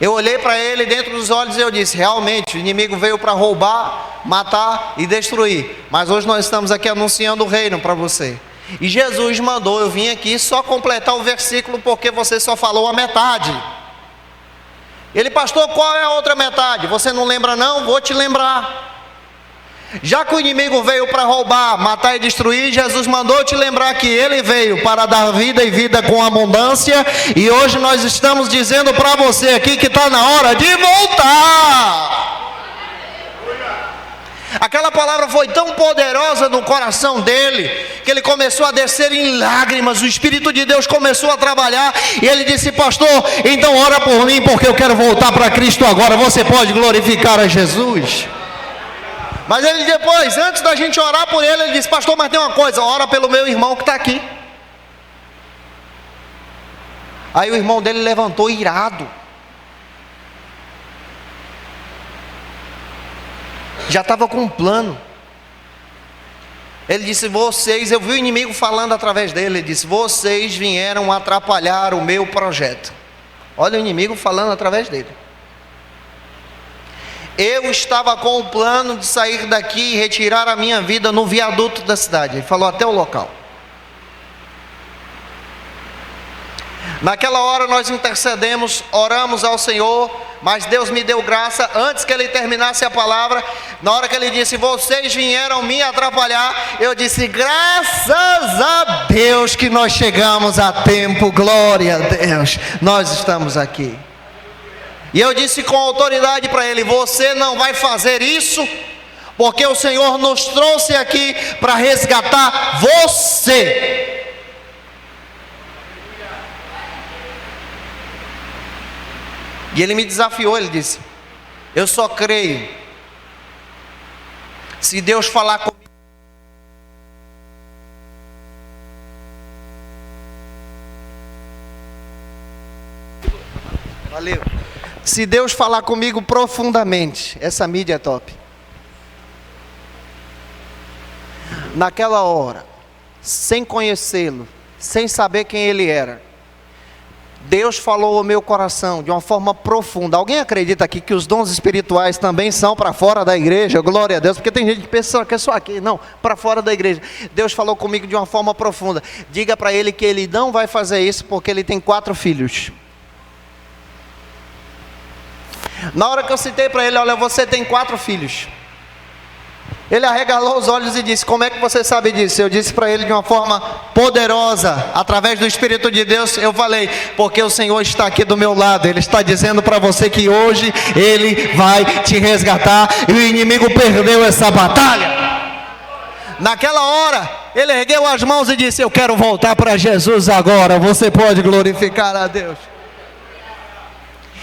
Eu olhei para ele dentro dos olhos e eu disse: realmente, o inimigo veio para roubar, matar e destruir. Mas hoje nós estamos aqui anunciando o reino para você. E Jesus mandou eu vim aqui só completar o versículo, porque você só falou a metade. Ele: pastor, qual é a outra metade? Você não lembra não? Vou te lembrar. Já que o inimigo veio para roubar, matar e destruir, Jesus mandou te lembrar que ele veio para dar vida e vida com abundância. E hoje nós estamos dizendo para você aqui que está na hora de voltar. Aquela palavra foi tão poderosa no coração dele, que ele começou a descer em lágrimas. O Espírito de Deus começou a trabalhar, e ele disse: pastor, então ora por mim, porque eu quero voltar para Cristo agora. Você pode glorificar a Jesus? Mas ele depois, antes da gente orar por ele, ele disse: pastor, mas tem uma coisa, ora pelo meu irmão que está aqui. Aí o irmão dele levantou irado. Já estava com um plano. Ele disse: vocês, eu vi o inimigo falando através dele, ele disse: vocês vieram atrapalhar o meu projeto. Olha o inimigo falando através dele. Eu estava com o plano de sair daqui e retirar a minha vida no viaduto da cidade. Ele falou até o local. Naquela hora nós intercedemos, oramos ao Senhor, mas Deus me deu graça. Antes que ele terminasse a palavra, na hora que ele disse: vocês vieram me atrapalhar, eu disse: graças a Deus que nós chegamos a tempo, glória a Deus, nós estamos aqui. E eu disse com autoridade para ele: você não vai fazer isso, porque o Senhor nos trouxe aqui para resgatar você. E ele me desafiou, ele disse: eu só creio se Deus falar comigo. Valeu. Se Deus falar comigo profundamente, essa mídia é top. Naquela hora, sem conhecê-lo, sem saber quem ele era, Deus falou ao meu coração de uma forma profunda. Alguém acredita aqui que os dons espirituais também são para fora da igreja? Glória a Deus, porque tem gente que pensa que é só aqui. Não, para fora da igreja. Deus falou comigo de uma forma profunda. Diga para ele que ele não vai fazer isso, porque ele tem 4 filhos. Na hora que eu citei para ele: olha, você tem 4 filhos. Ele arregalou os olhos e disse: como é que você sabe disso? Eu disse para ele de uma forma poderosa, através do Espírito de Deus. Eu falei: porque o Senhor está aqui do meu lado. Ele está dizendo para você que hoje Ele vai te resgatar. E o inimigo perdeu essa batalha. Naquela hora Ele ergueu as mãos e disse: eu quero voltar para Jesus agora. Você pode glorificar a Deus.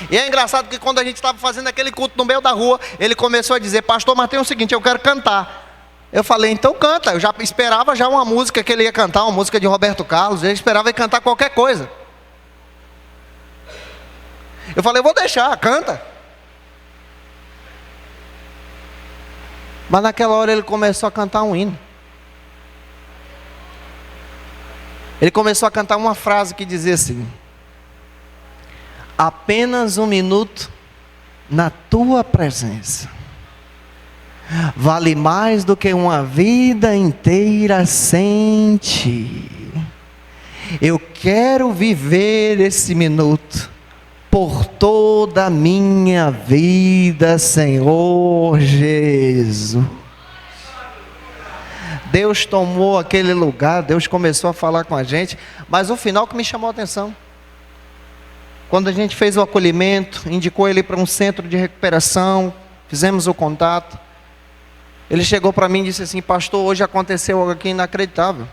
E é engraçado que quando a gente estava fazendo aquele culto no meio da rua, ele começou a dizer: pastor, mas tem o seguinte, eu quero cantar. Eu falei: então canta. Eu já esperava uma música que ele ia cantar, uma música de Roberto Carlos. Eu esperava ele cantar qualquer coisa. Eu falei: vou deixar, canta. Mas naquela hora ele começou a cantar um hino. Ele começou a cantar uma frase que dizia assim: apenas um minuto na tua presença vale mais do que uma vida inteira sem ti. Eu quero viver esse minuto por toda a minha vida, Senhor Jesus. Deus tomou aquele lugar, Deus começou a falar com a gente, mas o final que me chamou a atenção, quando a gente fez o acolhimento, indicou ele para um centro de recuperação, fizemos o contato, ele chegou para mim e disse assim: pastor, hoje aconteceu algo aqui inacreditável.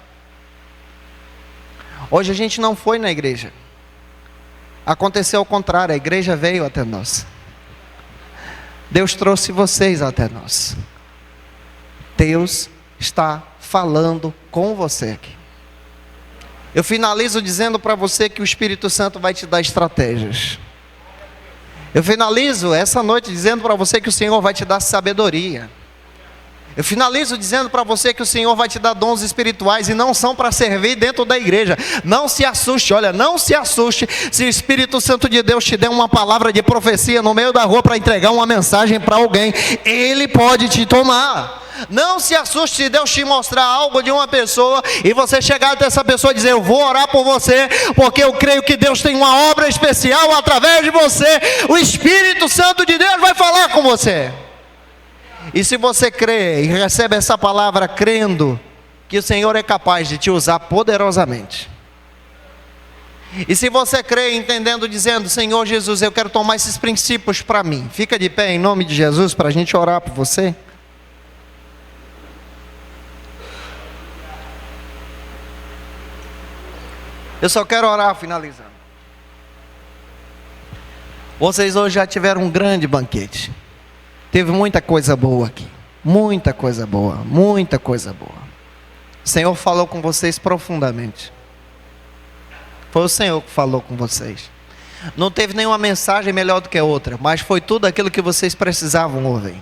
Hoje a gente não foi na igreja, aconteceu ao contrário, a igreja veio até nós. Deus trouxe vocês até nós. Deus está falando com você aqui. Eu finalizo dizendo para você que o Espírito Santo vai te dar estratégias. Eu finalizo essa noite dizendo para você que o Senhor vai te dar sabedoria. Eu finalizo dizendo para você que o Senhor vai te dar dons espirituais e não são para servir dentro da igreja. Não se assuste, olha, não se assuste se o Espírito Santo de Deus te der uma palavra de profecia no meio da rua para entregar uma mensagem para alguém. Ele pode te tomar. Não se assuste se Deus te mostrar algo de uma pessoa e você chegar até essa pessoa e dizer: eu vou orar por você, porque eu creio que Deus tem uma obra especial através de você. O Espírito Santo de Deus vai falar com você. E se você crê e recebe essa palavra crendo que o Senhor é capaz de te usar poderosamente, e se você crê entendendo, dizendo: Senhor Jesus, eu quero tomar esses princípios para mim, fica de pé em nome de Jesus para a gente orar por você. Eu só quero orar finalizando. Vocês hoje já tiveram um grande banquete. Teve muita coisa boa aqui. Muita coisa boa. Muita coisa boa. O Senhor falou com vocês profundamente. Foi o Senhor que falou com vocês. Não teve nenhuma mensagem melhor do que a outra, mas foi tudo aquilo que vocês precisavam ouvir.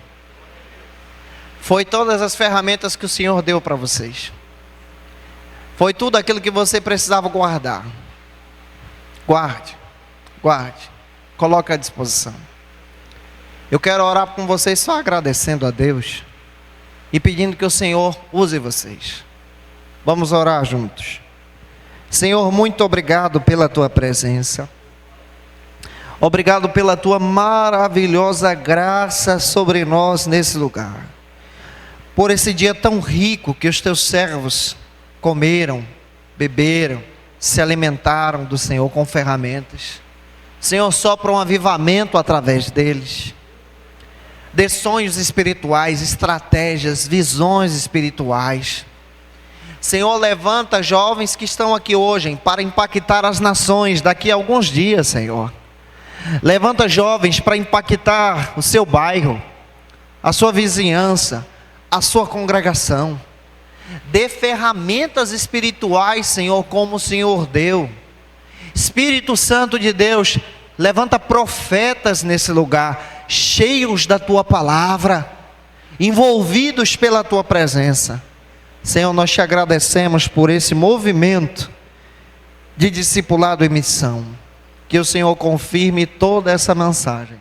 Foi todas as ferramentas que o Senhor deu para vocês. Foi tudo aquilo que você precisava guardar. Guarde. Guarde. Coloque à disposição. Eu quero orar com vocês só agradecendo a Deus e pedindo que o Senhor use vocês. Vamos orar juntos. Senhor, muito obrigado pela tua presença. Obrigado pela tua maravilhosa graça sobre nós nesse lugar. Por esse dia tão rico que os teus servos comeram, beberam, se alimentaram do Senhor com ferramentas. Senhor, sopra um avivamento através deles. Dê sonhos espirituais, estratégias, visões espirituais. Senhor, levanta jovens que estão aqui hoje para impactar as nações daqui a alguns dias, Senhor. Levanta jovens para impactar o seu bairro, a sua vizinhança, a sua congregação. Dê ferramentas espirituais, Senhor, como o Senhor deu. Espírito Santo de Deus, levanta profetas nesse lugar, cheios da tua palavra, envolvidos pela tua presença. Senhor, nós te agradecemos por esse movimento de discipulado e missão. Que o Senhor confirme toda essa mensagem.